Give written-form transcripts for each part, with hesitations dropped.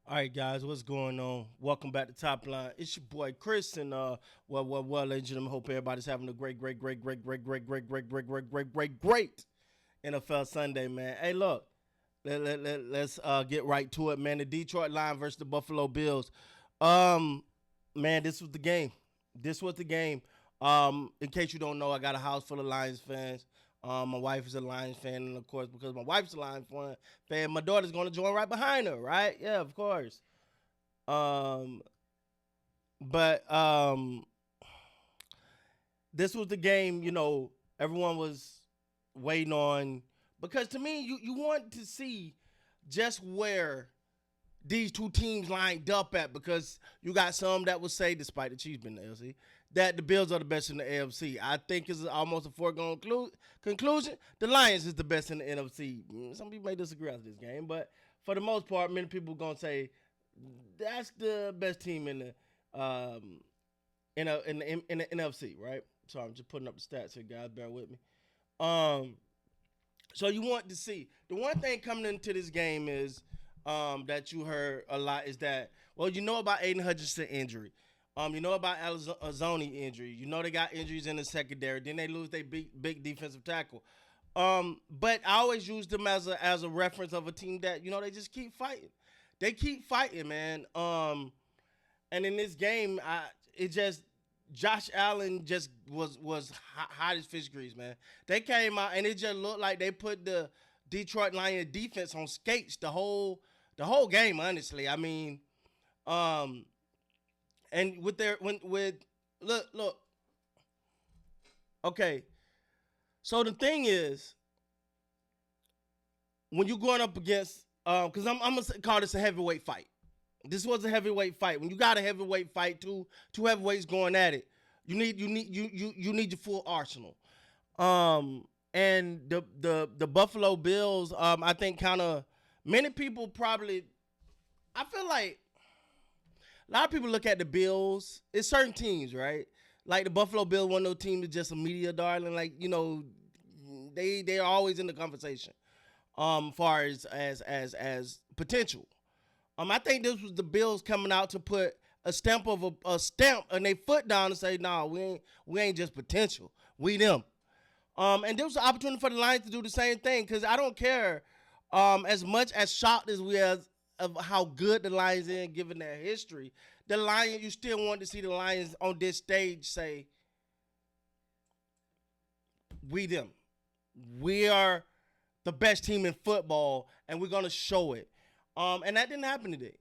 All right, guys, what's going on? Welcome back to Top Line. It's your boy Chris, and ladies and gentlemen, hope everybody's having a great NFL Sunday, man. Hey, look, let's get right to it, man. The Detroit Lions versus the Buffalo Bills. Um, man, this was the game. This was the game. In case you don't know, I got a house full of Lions fans. My wife is a Lions fan, and of course, because my wife's a Lions fan, my daughter's going to join right behind her, right? Yeah, of course. Um, but this was the game. Everyone was waiting on because to me, you want to see just where these two teams lined up at because you got some that would say, despite the Chiefs being the AFC, that the Bills are the best in the AFC. I think it's almost a foregone conclusion. The Lions is the best in the NFC. Some people may disagree after this game, but for the most part, many people are gonna say that's the best team in the in the NFC, right? So I'm just putting up the stats here, guys. Bear with me. Um, so you want to see the one thing coming into this game is that you heard a lot is that you know about Aiden Hutchinson injury. You know about Azoni injury. You know they got injuries in the secondary. Then they lose their big defensive tackle. But I always use them as a reference of a team that they just keep fighting. They keep fighting, man. And in this game, it just Josh Allen just was hot as fish grease, man. They came out and it just looked like they put the Detroit Lions defense on skates the whole game. Honestly, I mean, um, and with their when with look, okay. So the thing is, when you're going up against, because I'm gonna call this a heavyweight fight. This was a heavyweight fight. When you got a heavyweight fight, two heavyweights going at it, you need your full arsenal. And the Buffalo Bills, I think kind of many people probably, I feel like a lot of people look at the Bills. It's certain teams, right? Like the Buffalo Bills, one of those teams is just a media darling. Like they're always in the conversation. Far as potential. I think this was the Bills coming out to put a stamp and they foot down and say, "Nah, we ain't just potential. We them." And there was an opportunity for the Lions to do the same thing because I don't care as much as shocked as we are of how good the Lions are given their history. The Lions, you still want to see the Lions on this stage say, "We them. We are the best team in football, and we're gonna show it." And that didn't happen today.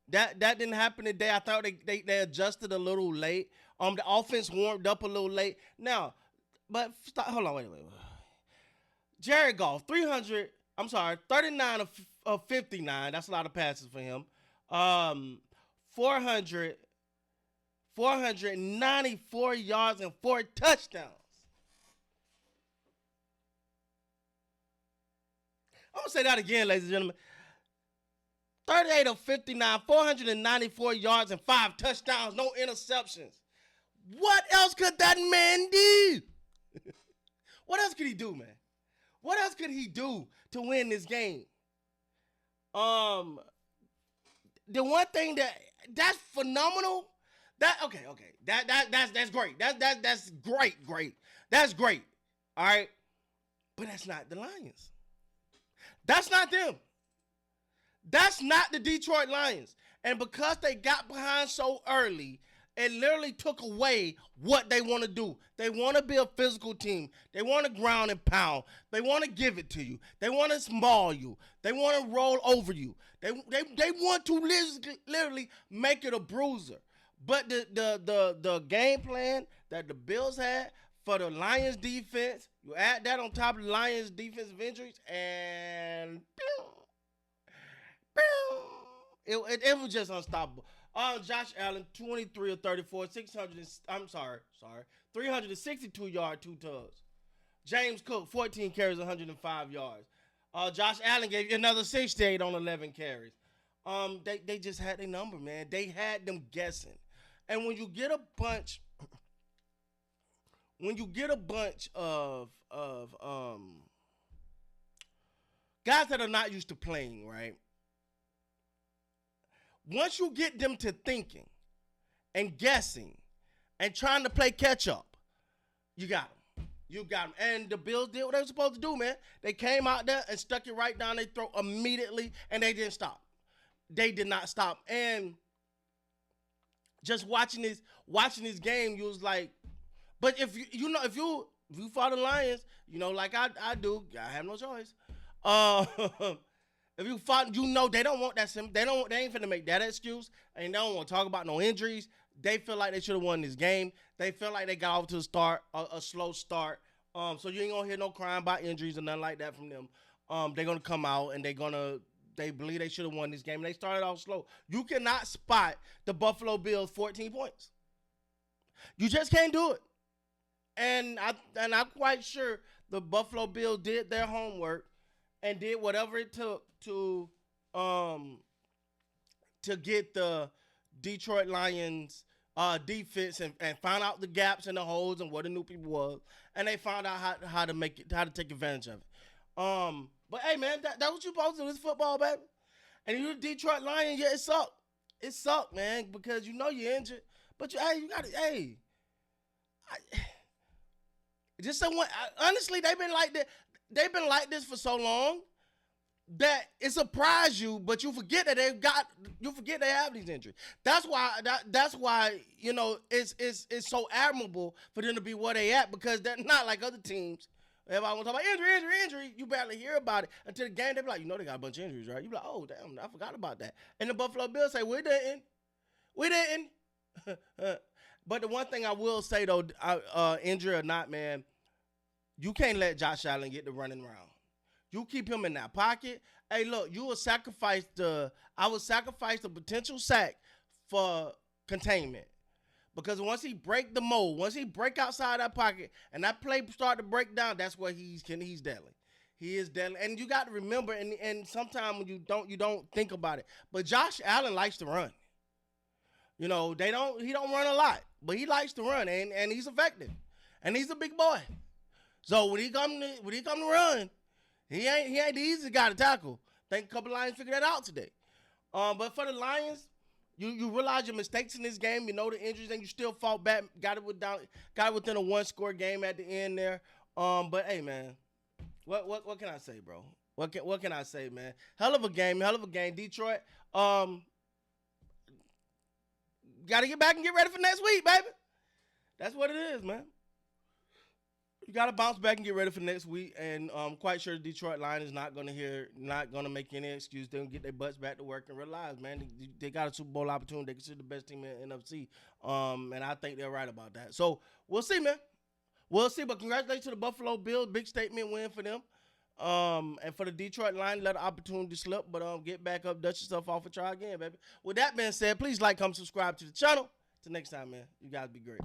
That didn't happen today. I thought they adjusted a little late. The offense warmed up a little late. Now, but stop, hold on, wait. Jared Goff, 300. I'm sorry, 39 of 59. That's a lot of passes for him. 400, 494 yards and 4 touchdowns. I'm gonna say that again, ladies and gentlemen. 38 of 59, 494 yards and 5 touchdowns, no interceptions. What else could that man do? What else could he do, man? What else could he do to win this game? Um, the one thing that's phenomenal. That's great. That's great. That's great. All right, but that's not the Lions. That's not them. That's not the Detroit Lions. And because they got behind so early, it literally took away what they want to do. They want to be a physical team. They want to ground and pound. They want to give it to you. They want to maul you. They want to roll over you. They want to literally make it a bruiser. But the game plan that the Bills had for the Lions defense, you add that on top of the Lions defensive injuries, and it was just unstoppable. Josh Allen, 23 of 34, 600. I'm sorry, 362 yard, 2 tugs. James Cook, 14 carries, 105 yards. Josh Allen gave you another 68 on 11 carries. They just had their number, man. They had them guessing. And when you get a bunch of guys that are not used to playing, right? Once you get them to thinking and guessing and trying to play catch up, you got them. You got them. And the Bills did what they were supposed to do, man. They came out there and stuck it right down their throat immediately, and they didn't stop. They did not stop. And just watching this game, you was like, but if you follow the Lions, like I do, I have no choice. If you fought, they don't want that. They ain't finna make that excuse, and they don't want to talk about no injuries. They feel like they should have won this game. They feel like they got off to a slow start. So you ain't gonna hear no crying about injuries or nothing like that from them. They're gonna come out and they believe they should have won this game. And they started off slow. You cannot spot the Buffalo Bills 14 points. You just can't do it. And I'm quite sure the Buffalo Bills did their homework and did whatever it took to get the Detroit Lions defense and find out the gaps and the holes and what the new people was, and they found out how to take advantage of it. But hey, man, that's what you supposed to do. This football, baby. And you're the Detroit Lions, yeah, it sucked. It sucked, man, because you're injured. But you got it. Honestly, they've been like that. They've been like this for so long that it surprised you, but you forget that they have these injuries. That's why it's so admirable for them to be where they at, because they're not like other teams. Everybody want to talk about injury. You barely hear about it until the game. They be like, they got a bunch of injuries, right? You be like, oh damn, I forgot about that. And the Buffalo Bills say, we didn't. But the one thing I will say though, injury or not, man, you can't let Josh Allen get the running around. You keep him in that pocket. Hey, look, I would sacrifice the potential sack for containment. Because once he break the mold, once he break outside that pocket and that play start to break down, that's where he's deadly. He is deadly. And you got to remember, and sometimes when you don't think about it, but Josh Allen likes to run. He don't run a lot, but he likes to run, and he's effective. And he's a big boy. So when he come to run, he ain't the easiest guy to tackle. I think a couple Lions figured that out today. But for the Lions, you realize your mistakes in this game. You know the injuries, and you still fought back. Got it within a 1-score game at the end there. But hey, man, what can I say, bro? What can I say, man? Hell of a game. Detroit. Got to get back and get ready for next week, baby. That's what it is, man. You got to bounce back and get ready for next week, and I'm quite sure the Detroit Lions is not going to make any excuse. They're going to get their butts back to work and realize, man, they got a Super Bowl opportunity. They consider the best team in the NFC, and I think they're right about that. So we'll see, man. We'll see, but congratulations to the Buffalo Bills. Big statement win for them. And for the Detroit Lions, let the opportunity slip, but get back up, dust yourself off, and try again, baby. With that being said, please like, comment, subscribe to the channel. Till next time, man. You guys be great.